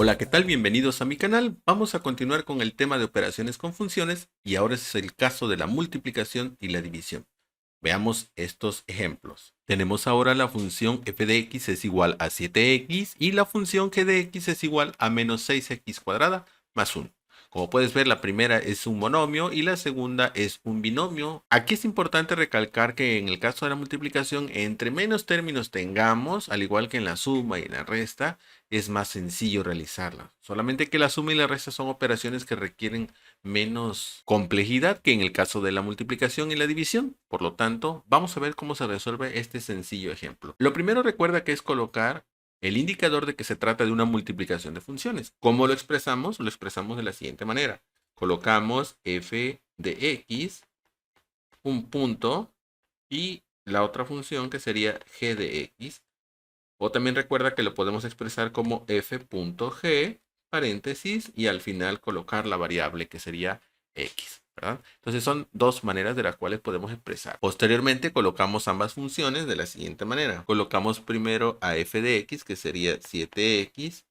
Hola, ¿qué tal? Bienvenidos a mi canal. Vamos a continuar con el tema de operaciones con funciones y ahora es el caso de la multiplicación y la división. Veamos estos ejemplos. Tenemos ahora la función f de x es igual a 7x y la función g de x es igual a menos 6x cuadrada más 1. Como puedes ver, la primera es un monomio y la segunda es un binomio. Aquí es importante recalcar que en el caso de la multiplicación, entre menos términos tengamos, al igual que en la suma y en la resta, es más sencillo realizarla. Solamente que la suma y la resta son operaciones que requieren menos complejidad que en el caso de la multiplicación y la división. Por lo tanto, vamos a ver cómo se resuelve este sencillo ejemplo. Lo primero, recuerda que es colocar el indicador de que se trata de una multiplicación de funciones. ¿Cómo lo expresamos? Lo expresamos de la siguiente manera. Colocamos f de x, un punto, y la otra función que sería g de x. O también recuerda que lo podemos expresar como f.g, paréntesis, y al final colocar la variable que sería x, ¿verdad? Entonces son dos maneras de las cuales podemos expresar. Posteriormente colocamos ambas funciones de la siguiente manera. Colocamos primero a f de x, que sería 7x,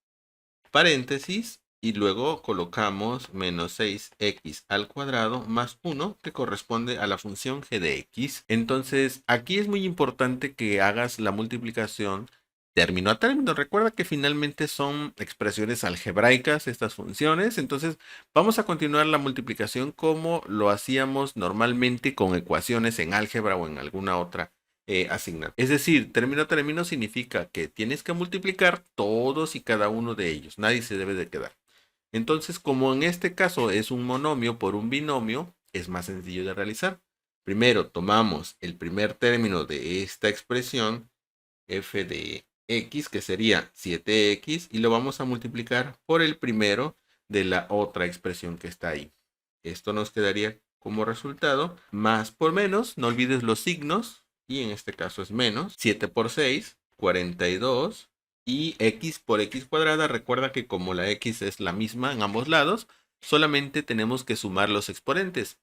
paréntesis, y luego colocamos menos 6x al cuadrado más 1, que corresponde a la función g de x. Entonces, aquí es muy importante que hagas la multiplicación término a término. Recuerda que finalmente son expresiones algebraicas estas funciones. Entonces, vamos a continuar la multiplicación como lo hacíamos normalmente con ecuaciones en álgebra o en alguna otra asignar. Es decir, término a término significa que tienes que multiplicar todos y cada uno de ellos. Nadie se debe de quedar. Entonces, como en este caso es un monomio por un binomio, es más sencillo de realizar. Primero tomamos el primer término de esta expresión, f de x, que sería 7x, y lo vamos a multiplicar por el primero de la otra expresión que está ahí. Esto nos quedaría como resultado más por menos, no olvides los signos, y en este caso es menos, 7 por 6, 42, y x por x cuadrada, recuerda que como la x es la misma en ambos lados, solamente tenemos que sumar los exponentes.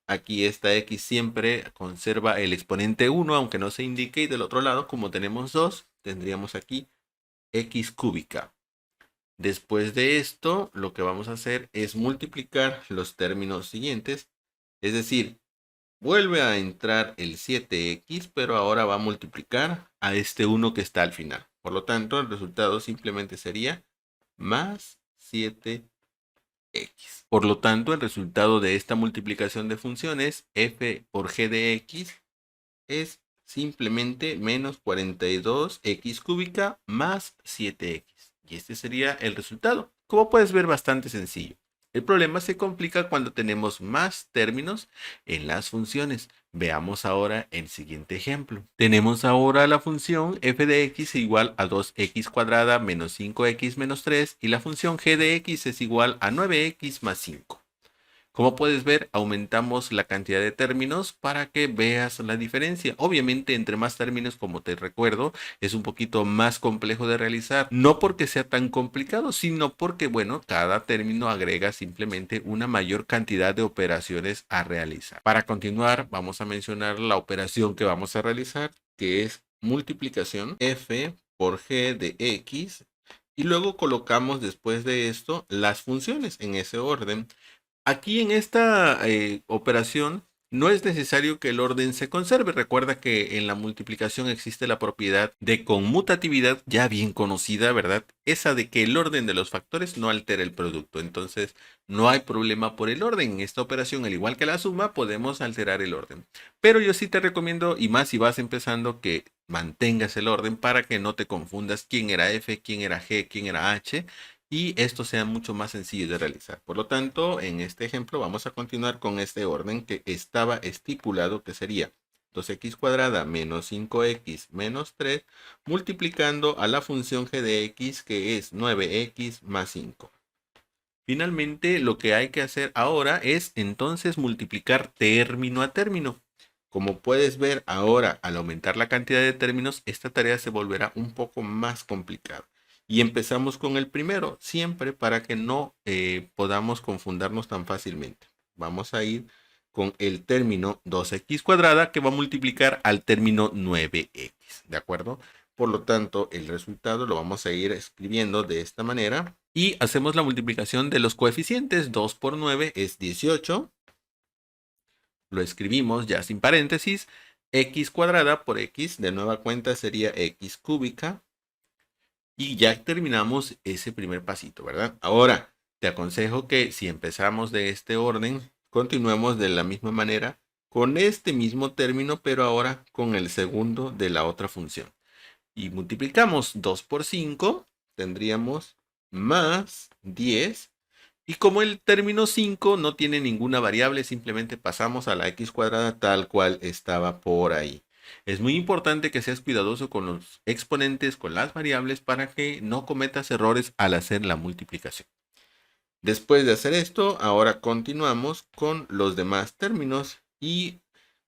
Aquí esta x siempre conserva el exponente 1, aunque no se indique, y del otro lado, como tenemos 2, tendríamos aquí x cúbica. Después de esto, lo que vamos a hacer es multiplicar los términos siguientes, es decir, vuelve a entrar el 7x, pero ahora va a multiplicar a este 1 que está al final. Por lo tanto, el resultado simplemente sería más 7x. Por lo tanto, el resultado de esta multiplicación de funciones, f por g de x, es simplemente menos 42x cúbica más 7x. Y este sería el resultado. Como puedes ver, bastante sencillo. El problema se complica cuando tenemos más términos en las funciones. Veamos ahora el siguiente ejemplo. Tenemos ahora la función f de x igual a 2x cuadrada menos 5x menos 3 y la función g de x es igual a 9x más 5. Como puedes ver, aumentamos la cantidad de términos para que veas la diferencia. Obviamente, entre más términos, como te recuerdo, es un poquito más complejo de realizar. No porque sea tan complicado, sino porque, bueno, cada término agrega simplemente una mayor cantidad de operaciones a realizar. Para continuar, vamos a mencionar la operación que vamos a realizar, que es multiplicación f por g de x. Y luego colocamos después de esto las funciones en ese orden. Aquí en esta operación no es necesario que el orden se conserve. Recuerda que en la multiplicación existe la propiedad de conmutatividad ya bien conocida, ¿verdad? Esa de que el orden de los factores no altera el producto. Entonces no hay problema por el orden. En esta operación, al igual que la suma, podemos alterar el orden. Pero yo sí te recomiendo, y más si vas empezando, que mantengas el orden para que no te confundas quién era f, quién era g, quién era h, y esto sea mucho más sencillo de realizar. Por lo tanto, en este ejemplo vamos a continuar con este orden que estaba estipulado, que sería 2x cuadrada menos 5x menos 3 multiplicando a la función g de x, que es 9x más 5. Finalmente, lo que hay que hacer ahora es entonces multiplicar término a término. Como puedes ver ahora, al aumentar la cantidad de términos, esta tarea se volverá un poco más complicada. Y empezamos con el primero, siempre para que no podamos confundirnos tan fácilmente. Vamos a ir con el término 2x cuadrada, que va a multiplicar al término 9x, ¿de acuerdo? Por lo tanto, el resultado lo vamos a ir escribiendo de esta manera. Y hacemos la multiplicación de los coeficientes. 2 por 9 es 18. Lo escribimos ya sin paréntesis. X cuadrada por X, de nueva cuenta sería X cúbica. Y ya terminamos ese primer pasito, ¿verdad? Ahora, te aconsejo que si empezamos de este orden, continuemos de la misma manera con este mismo término, pero ahora con el segundo de la otra función. Y multiplicamos 2 por 5, tendríamos más 10. Y como el término 5 no tiene ninguna variable, simplemente pasamos a la x cuadrada tal cual estaba por ahí. Es muy importante que seas cuidadoso con los exponentes, con las variables, para que no cometas errores al hacer la multiplicación. Después de hacer esto, ahora continuamos con los demás términos y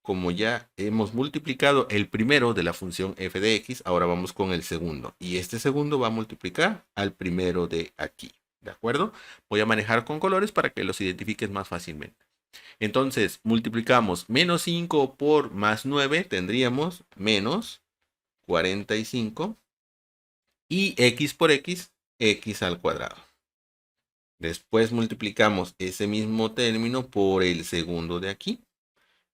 como ya hemos multiplicado el primero de la función f de x, ahora vamos con el segundo. Y este segundo va a multiplicar al primero de aquí. ¿De acuerdo? Voy a manejar con colores para que los identifiques más fácilmente. Entonces, multiplicamos menos 5 por más 9, tendríamos menos 45. Y x por x, x al cuadrado. Después multiplicamos ese mismo término por el segundo de aquí.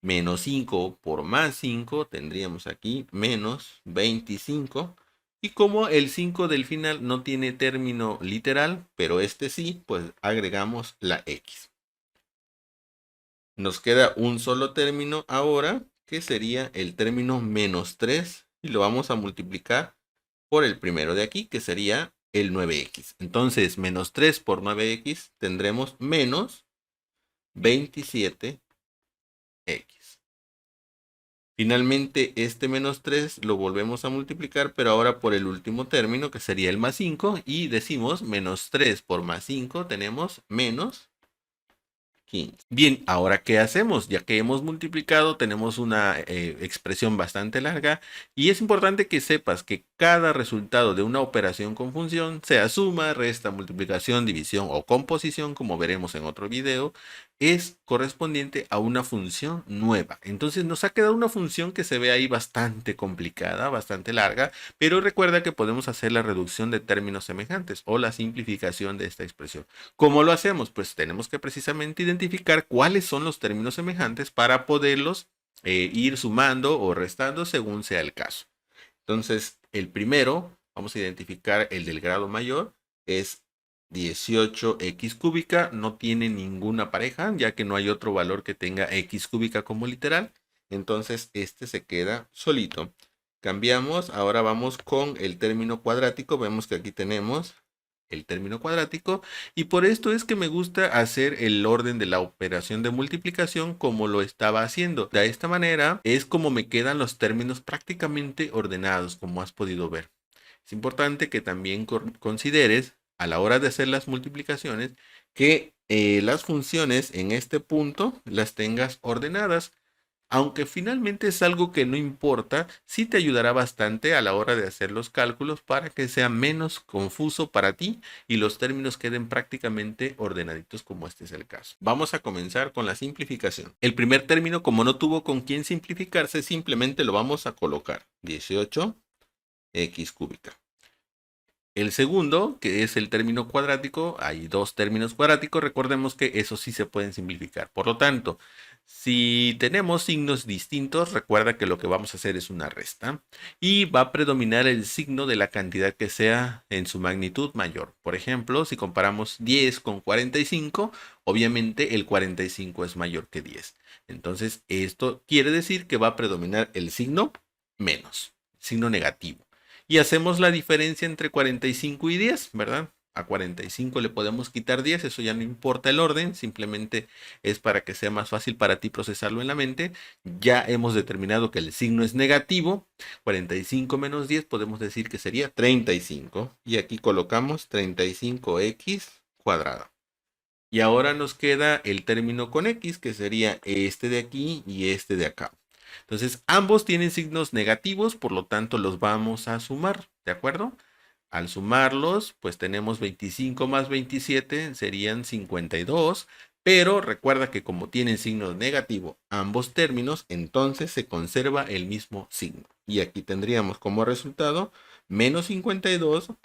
Menos 5 por más 5, tendríamos aquí menos 25. Y como el 5 del final no tiene término literal, pero este sí, pues agregamos la x. Nos queda un solo término ahora, que sería el término menos 3. Y lo vamos a multiplicar por el primero de aquí, que sería el 9x. Entonces, menos 3 por 9x tendremos menos 27x. Finalmente, este menos 3 lo volvemos a multiplicar, pero ahora por el último término, que sería el más 5, y decimos menos 3 por más 5, tenemos menos 15. Bien, ahora ¿qué hacemos? Ya que hemos multiplicado, tenemos una expresión bastante larga y es importante que sepas que cada resultado de una operación con función, sea suma, resta, multiplicación, división o composición, como veremos en otro video, es correspondiente a una función nueva. Entonces nos ha quedado una función que se ve ahí bastante complicada, bastante larga, pero recuerda que podemos hacer la reducción de términos semejantes o la simplificación de esta expresión. ¿Cómo lo hacemos? Pues tenemos que precisamente identificar cuáles son los términos semejantes para poderlos ir sumando o restando según sea el caso. Entonces, el primero, vamos a identificar el del grado mayor, es 18x cúbica, no tiene ninguna pareja, ya que no hay otro valor que tenga x cúbica como literal. Entonces, este se queda solito. Cambiamos, ahora vamos con el término cuadrático. Vemos que aquí tenemos el término cuadrático y por esto es que me gusta hacer el orden de la operación de multiplicación como lo estaba haciendo. De esta manera es como me quedan los términos prácticamente ordenados, como has podido ver. Es importante que también consideres a la hora de hacer las multiplicaciones que las funciones en este punto las tengas ordenadas. Aunque finalmente es algo que no importa, sí te ayudará bastante a la hora de hacer los cálculos para que sea menos confuso para ti y los términos queden prácticamente ordenaditos como este es el caso. Vamos a comenzar con la simplificación. El primer término, como no tuvo con quién simplificarse, simplemente lo vamos a colocar 18x cúbica. El segundo, que es el término cuadrático, hay dos términos cuadráticos, recordemos que esos sí se pueden simplificar. Por lo tanto, si tenemos signos distintos, recuerda que lo que vamos a hacer es una resta y va a predominar el signo de la cantidad que sea en su magnitud mayor. Por ejemplo, si comparamos 10 con 45, obviamente el 45 es mayor que 10. Entonces, esto quiere decir que va a predominar el signo menos, signo negativo. Y hacemos la diferencia entre 45 y 10, ¿verdad? A 45 le podemos quitar 10, eso ya no importa el orden, simplemente es para que sea más fácil para ti procesarlo en la mente. Ya hemos determinado que el signo es negativo, 45 menos 10 podemos decir que sería 35. Y aquí colocamos 35x cuadrado. Y ahora nos queda el término con x, que sería este de aquí y este de acá. Entonces, ambos tienen signos negativos, por lo tanto los vamos a sumar, ¿de acuerdo? Al sumarlos, pues tenemos 25 más 27, serían 52, pero recuerda que como tienen signos negativos ambos términos, entonces se conserva el mismo signo. Y aquí tendríamos como resultado menos 52x.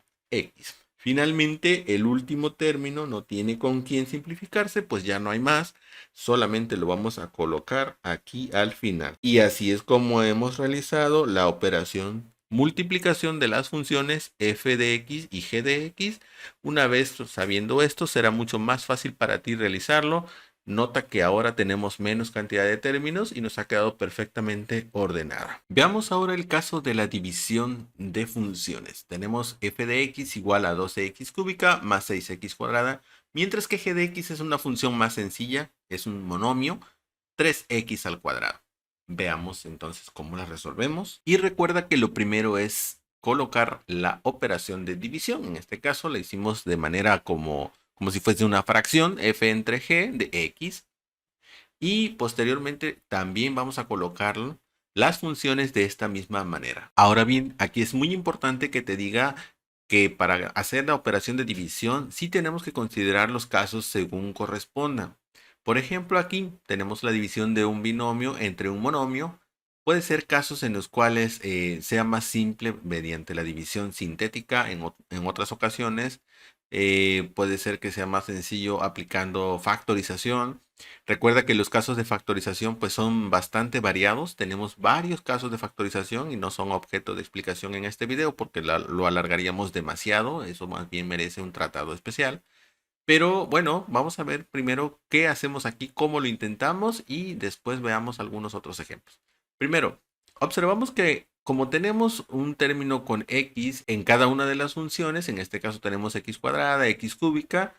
Finalmente, el último término no tiene con quién simplificarse, pues ya no hay más. Solamente lo vamos a colocar aquí al final. Y así es como hemos realizado la operación multiplicación de las funciones f de x y g de x. Una vez sabiendo esto, será mucho más fácil para ti realizarlo. Nota que ahora tenemos menos cantidad de términos y nos ha quedado perfectamente ordenada. Veamos ahora el caso de la división de funciones. Tenemos f de x igual a 12x cúbica más 6x cuadrada, mientras que g de x es una función más sencilla, es un monomio, 3x al cuadrado. Veamos entonces cómo la resolvemos. Y recuerda que lo primero es colocar la operación de división. En este caso la hicimos de manera como si fuese una fracción, f entre g de x. Y posteriormente también vamos a colocar las funciones de esta misma manera. Ahora bien, aquí es muy importante que te diga que para hacer la operación de división sí tenemos que considerar los casos según corresponda. Por ejemplo, aquí tenemos la división de un binomio entre un monomio. Puede ser casos en los cuales sea más simple mediante la división sintética en otras ocasiones. Puede ser que sea más sencillo aplicando factorización. Recuerda que los casos de factorización pues son bastante variados. Tenemos varios casos de factorización y no son objeto de explicación en este video porque lo alargaríamos demasiado. Eso más bien merece un tratado especial. Pero bueno, vamos a ver primero qué hacemos aquí, cómo lo intentamos y después veamos algunos otros ejemplos. Primero, observamos que como tenemos un término con x en cada una de las funciones, en este caso tenemos x cuadrada, x cúbica,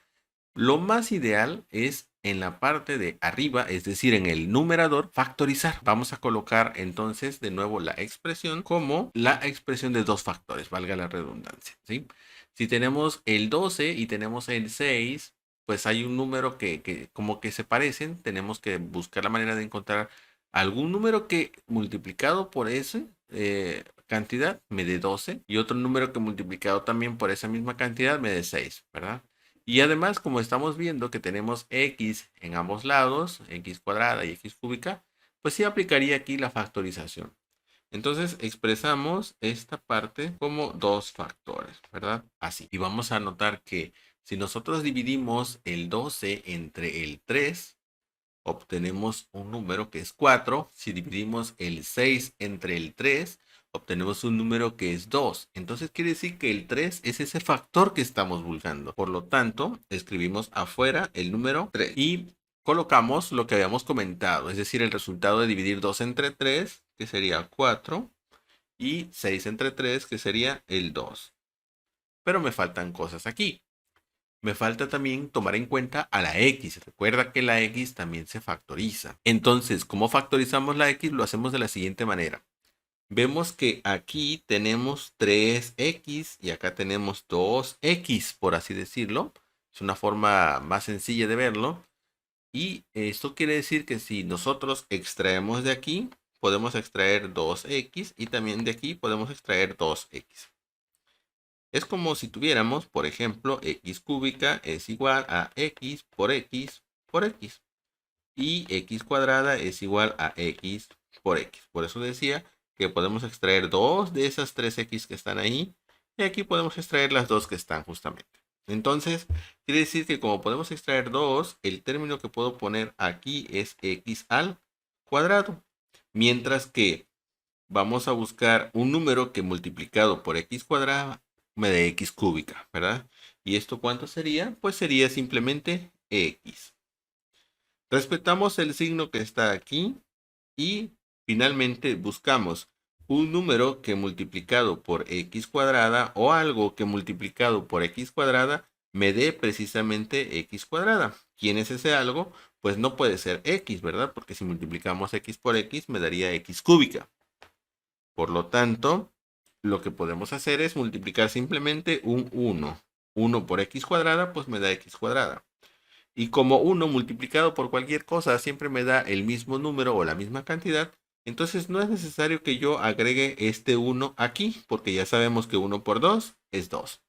lo más ideal es en la parte de arriba, es decir, en el numerador, factorizar. Vamos a colocar entonces de nuevo la expresión como la expresión de dos factores, valga la redundancia, ¿sí? Si tenemos el 12 y tenemos el 6, pues hay un número que como que se parecen. Tenemos que buscar la manera de encontrar algún número que multiplicado por esa cantidad me dé 12 y otro número que multiplicado también por esa misma cantidad me dé 6, ¿verdad? Y además, como estamos viendo que tenemos x en ambos lados, x cuadrada y x cúbica, pues sí aplicaría aquí la factorización. Entonces expresamos esta parte como dos factores, ¿verdad? Así. Y vamos a notar que si nosotros dividimos el 12 entre el 3, obtenemos un número que es 4. Si dividimos el 6 entre el 3, obtenemos un número que es 2. Entonces quiere decir que el 3 es ese factor que estamos buscando. Por lo tanto, escribimos afuera el número 3 y colocamos lo que habíamos comentado, es decir, el resultado de dividir 2 entre 3, que sería 4, y 6 entre 3, que sería el 2. Pero me faltan cosas aquí. Me falta también tomar en cuenta a la x. Recuerda que la x también se factoriza. Entonces, ¿cómo factorizamos la x? Lo hacemos de la siguiente manera. Vemos que aquí tenemos 3x y acá tenemos 2x, por así decirlo. Es una forma más sencilla de verlo. Y esto quiere decir que si nosotros extraemos de aquí, podemos extraer 2x y también de aquí podemos extraer 2x. Es como si tuviéramos, por ejemplo, x cúbica es igual a x por x por x. Y x cuadrada es igual a x por x. Por eso decía que podemos extraer dos de esas 3x que están ahí. Y aquí podemos extraer las dos que están justamente. Entonces, quiere decir que como podemos extraer dos, el término que puedo poner aquí es x al cuadrado. Mientras que vamos a buscar un número que multiplicado por x cuadrada me dé x cúbica, ¿verdad? ¿Y esto cuánto sería? Pues sería simplemente x. Respetamos el signo que está aquí y finalmente buscamos un número que multiplicado por x cuadrada o algo que multiplicado por x cuadrada me dé precisamente x cuadrada. ¿Quién es ese algo? Pues no puede ser x, ¿verdad? Porque si multiplicamos x por x me daría x cúbica. Por lo tanto, lo que podemos hacer es multiplicar simplemente un 1. 1 por x cuadrada, pues me da x cuadrada. Y como 1 multiplicado por cualquier cosa siempre me da el mismo número o la misma cantidad, entonces no es necesario que yo agregue este 1 aquí, porque ya sabemos que 1 por 2 es 2.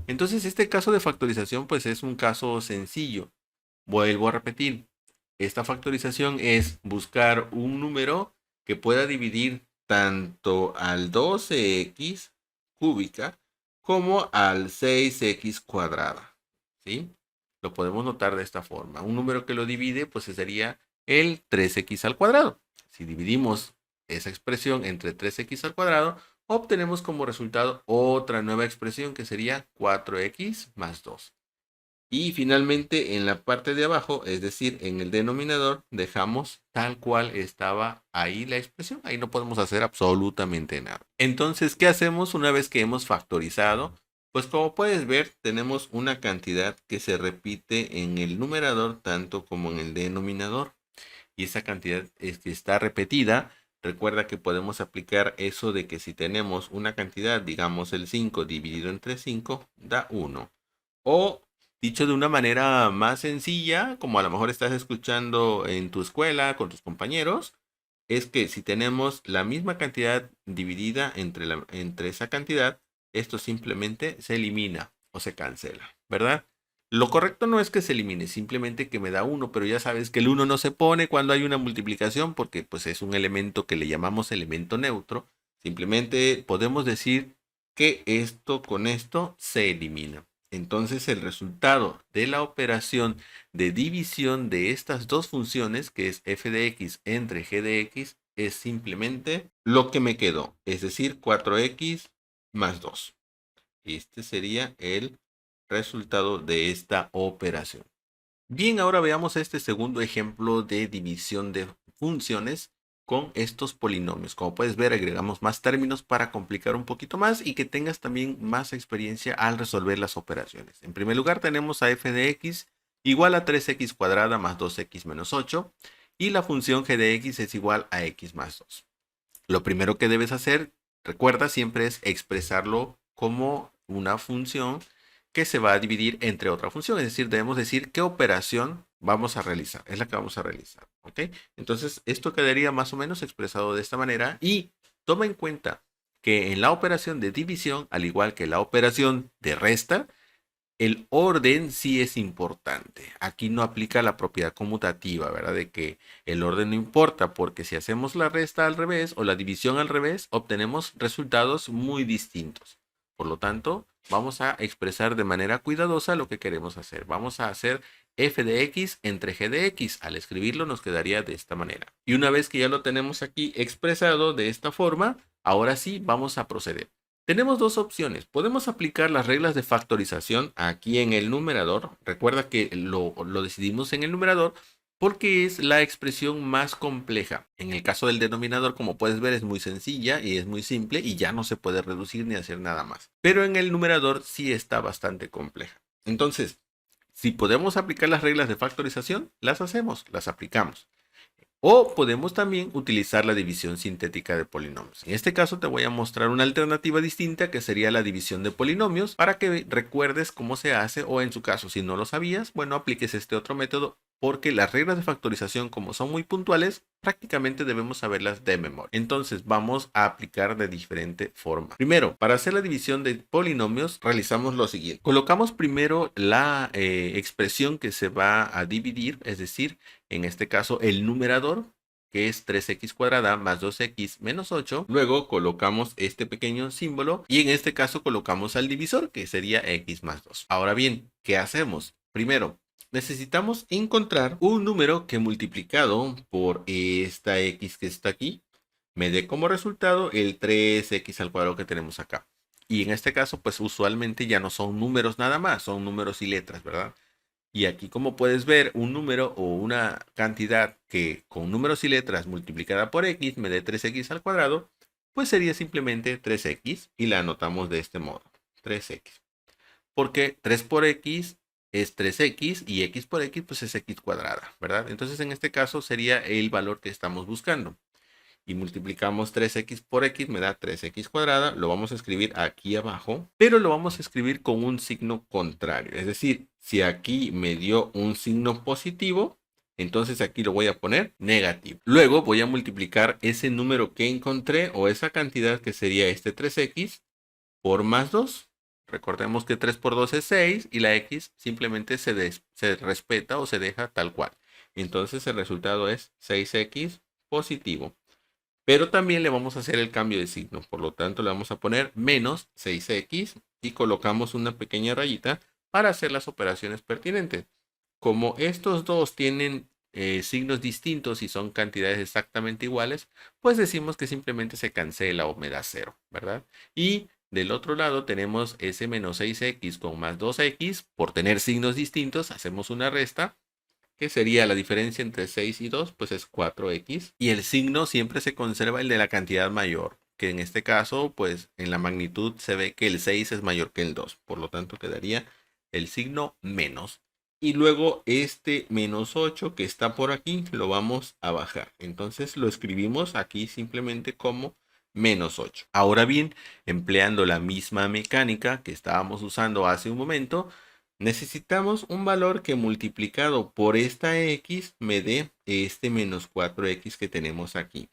Entonces este caso de factorización pues es un caso sencillo. Vuelvo a repetir, esta factorización es buscar un número que pueda dividir tanto al 12x cúbica como al 6x cuadrada, ¿sí? Lo podemos notar de esta forma. Un número que lo divide, pues sería el 3x al cuadrado. Si dividimos esa expresión entre 3x al cuadrado, obtenemos como resultado otra nueva expresión que sería 4x más 2. Y finalmente en la parte de abajo, es decir, en el denominador, dejamos tal cual estaba ahí la expresión. Ahí no podemos hacer absolutamente nada. Entonces, ¿qué hacemos una vez que hemos factorizado? Pues como puedes ver, tenemos una cantidad que se repite en el numerador tanto como en el denominador. Y esa cantidad es que está repetida. Recuerda que podemos aplicar eso de que si tenemos una cantidad, digamos el 5 dividido entre 5, da 1. O dicho de una manera más sencilla, como a lo mejor estás escuchando en tu escuela con tus compañeros, es que si tenemos la misma cantidad dividida entre esa cantidad, esto simplemente se elimina o se cancela, ¿verdad? Lo correcto no es que se elimine, simplemente que me da 1, pero ya sabes que el 1 no se pone cuando hay una multiplicación porque pues es un elemento que le llamamos elemento neutro. Simplemente podemos decir que esto con esto se elimina. Entonces el resultado de la operación de división de estas dos funciones, que es f de x entre g de x, es simplemente lo que me quedó, es decir, 4x más 2. Este sería el resultado de esta operación. Bien, ahora veamos este segundo ejemplo de división de funciones con estos polinomios. Como puedes ver, agregamos más términos para complicar un poquito más y que tengas también más experiencia al resolver las operaciones. En primer lugar, tenemos a f de x igual a 3x cuadrada más 2x menos 8 y la función g de x es igual a x más 2. Lo primero que debes hacer, recuerda, siempre es expresarlo como una función que se va a dividir entre otra función. Es decir, debemos decir qué operación vamos a realizar. Es la que vamos a realizar. ¿Ok? Entonces, esto quedaría más o menos expresado de esta manera. Y toma en cuenta que en la operación de división, al igual que la operación de resta, el orden sí es importante. Aquí no aplica la propiedad conmutativa, ¿verdad? De que el orden no importa, porque si hacemos la resta al revés o la división al revés, obtenemos resultados muy distintos. Por lo tanto, vamos a expresar de manera cuidadosa lo que queremos hacer. Vamos a hacer f de x entre g de x. Al escribirlo nos quedaría de esta manera. Y una vez que ya lo tenemos aquí expresado de esta forma, ahora sí vamos a proceder. Tenemos dos opciones. Podemos aplicar las reglas de factorización aquí en el numerador. Recuerda que lo decidimos en el numerador porque es la expresión más compleja. En el caso del denominador, como puedes ver, es muy sencilla y es muy simple y ya no se puede reducir ni hacer nada más. Pero en el numerador sí está bastante compleja. Entonces, si podemos aplicar las reglas de factorización, las hacemos, las aplicamos. O podemos también utilizar la división sintética de polinomios. En este caso te voy a mostrar una alternativa distinta que sería la división de polinomios para que recuerdes cómo se hace o en su caso si no lo sabías, bueno, apliques este otro método porque las reglas de factorización como son muy puntuales, prácticamente debemos saberlas de memoria. Entonces vamos a aplicar de diferente forma. Primero, para hacer la división de polinomios realizamos lo siguiente. Colocamos primero la expresión que se va a dividir, es decir, en este caso el numerador, que es 3x cuadrada más 2x menos 8. Luego colocamos este pequeño símbolo y en este caso colocamos al divisor, que sería x más 2. Ahora bien, ¿qué hacemos? Primero, necesitamos encontrar un número que multiplicado por esta x que está aquí, me dé como resultado el 3x al cuadrado que tenemos acá. Y en este caso, pues usualmente ya no son números nada más, son números y letras, ¿verdad? Y aquí como puedes ver, un número o una cantidad que con números y letras multiplicada por x me dé 3x al cuadrado, pues sería simplemente 3x y la anotamos de este modo, 3x. Porque 3 por x es 3x y x por x pues es x cuadrada, ¿verdad? Entonces en este caso sería el valor que estamos buscando. Y multiplicamos 3x por x, me da 3x cuadrada. Lo vamos a escribir aquí abajo, pero lo vamos a escribir con un signo contrario. Es decir, si aquí me dio un signo positivo, entonces aquí lo voy a poner negativo. Luego voy a multiplicar ese número que encontré o esa cantidad que sería este 3x por más 2. Recordemos que 3 por 2 es 6 y la x simplemente se respeta o se deja tal cual. Entonces el resultado es 6x positivo. Pero también le vamos a hacer el cambio de signo. Por lo tanto, le vamos a poner menos 6x y colocamos una pequeña rayita para hacer las operaciones pertinentes. Como estos dos tienen signos distintos y son cantidades exactamente iguales, pues decimos que simplemente se cancela o me da 0, ¿verdad? Y del otro lado tenemos ese menos 6x con más 2x. Por tener signos distintos, hacemos una resta, que sería la diferencia entre 6 y 2, pues es 4x. Y el signo siempre se conserva el de la cantidad mayor, que en este caso, pues en la magnitud se ve que el 6 es mayor que el 2. Por lo tanto, quedaría el signo menos. Y luego este menos 8 que está por aquí, lo vamos a bajar. Entonces lo escribimos aquí simplemente como menos 8. Ahora bien, empleando la misma mecánica que estábamos usando hace un momento, necesitamos un valor que multiplicado por esta x me dé este menos 4x que tenemos aquí.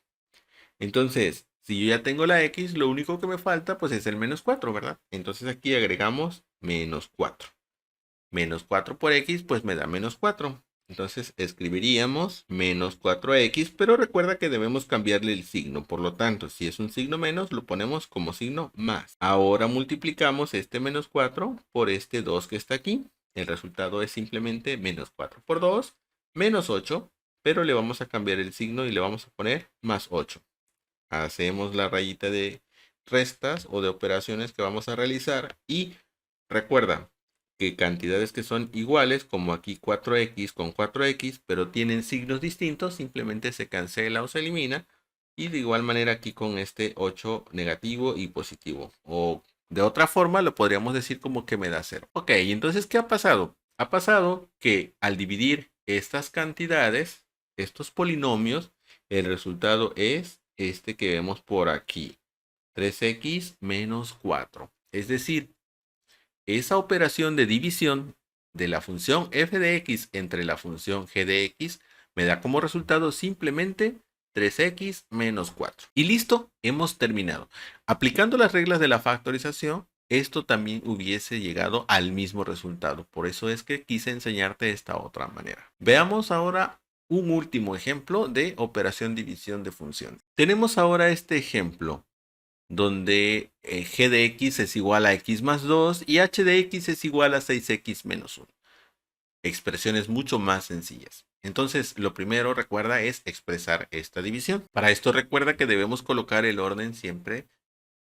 Entonces, si yo ya tengo la x, lo único que me falta pues es el menos 4, ¿verdad? Entonces aquí agregamos menos 4. Menos 4 por x pues me da menos 4. Entonces escribiríamos menos 4x, pero recuerda que debemos cambiarle el signo. Por lo tanto, si es un signo menos, lo ponemos como signo más. Ahora multiplicamos este menos 4 por este 2 que está aquí. El resultado es simplemente menos 4 por 2, menos 8, pero le vamos a cambiar el signo y le vamos a poner más 8. Hacemos la rayita de restas o de operaciones que vamos a realizar y recuerda que cantidades que son iguales, como aquí 4x con 4x, pero tienen signos distintos, simplemente se cancela o se elimina. Y de igual manera aquí con este 8 negativo y positivo. O de otra forma lo podríamos decir como que me da 0. Ok, entonces ¿qué ha pasado? Ha pasado que al dividir estas cantidades, estos polinomios, el resultado es este que vemos por aquí. 3x menos 4. Es decir, esa operación de división de la función f de x entre la función g de x me da como resultado simplemente 3x menos 4. Y listo, hemos terminado. Aplicando las reglas de la factorización, esto también hubiese llegado al mismo resultado. Por eso es que quise enseñarte de esta otra manera. Veamos ahora un último ejemplo de operación división de funciones. Tenemos ahora este ejemplo donde g de x es igual a x más 2 y h de x es igual a 6x menos 1. Expresiones mucho más sencillas. Entonces, lo primero, recuerda, es expresar esta división. Para esto, recuerda que debemos colocar el orden siempre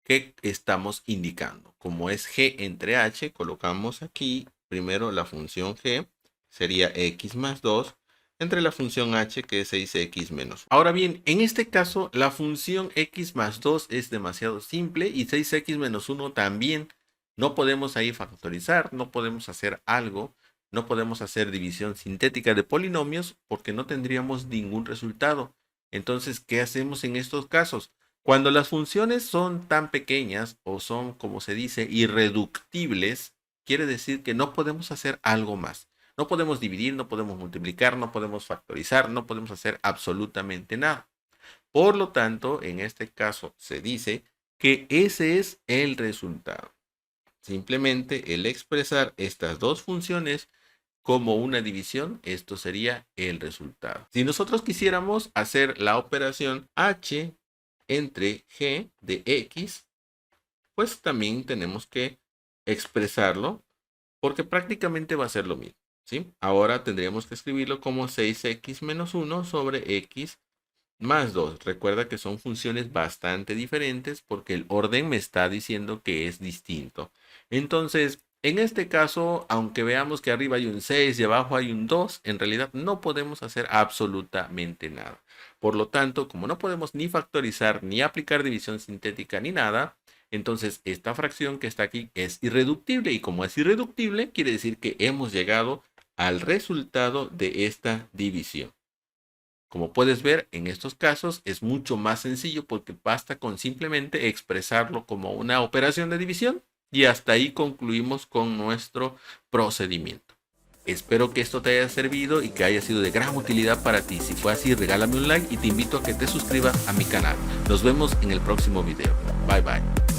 que estamos indicando. Como es g entre h, colocamos aquí primero la función g, sería x más 2, entre la función h, que es 6x menos 1. Ahora bien, en este caso, la función x más 2 es demasiado simple y 6x menos 1 también. No podemos ahí factorizar, no podemos hacer algo, no podemos hacer división sintética de polinomios porque no tendríamos ningún resultado. Entonces, ¿qué hacemos en estos casos? Cuando las funciones son tan pequeñas o son, como se dice, irreductibles, quiere decir que no podemos hacer algo más. No podemos dividir, no podemos multiplicar, no podemos factorizar, no podemos hacer absolutamente nada. Por lo tanto, en este caso se dice que ese es el resultado. Simplemente el expresar estas dos funciones como una división, esto sería el resultado. Si nosotros quisiéramos hacer la operación h entre g de x, pues también tenemos que expresarlo porque prácticamente va a ser lo mismo, ¿sí? Ahora tendríamos que escribirlo como 6x menos 1 sobre x más 2. Recuerda que son funciones bastante diferentes porque el orden me está diciendo que es distinto. Entonces, en este caso, aunque veamos que arriba hay un 6 y abajo hay un 2, en realidad no podemos hacer absolutamente nada. Por lo tanto, como no podemos ni factorizar, ni aplicar división sintética, ni nada, entonces esta fracción que está aquí es irreductible. Y como es irreductible, quiere decir que hemos llegado al resultado de esta división. Como puedes ver, en estos casos es mucho más sencillo porque basta con simplemente expresarlo como una operación de división y hasta ahí concluimos con nuestro procedimiento. Espero que esto te haya servido y que haya sido de gran utilidad para ti. Si fue así, regálame un like y te invito a que te suscribas a mi canal. Nos vemos en el próximo video. Bye bye.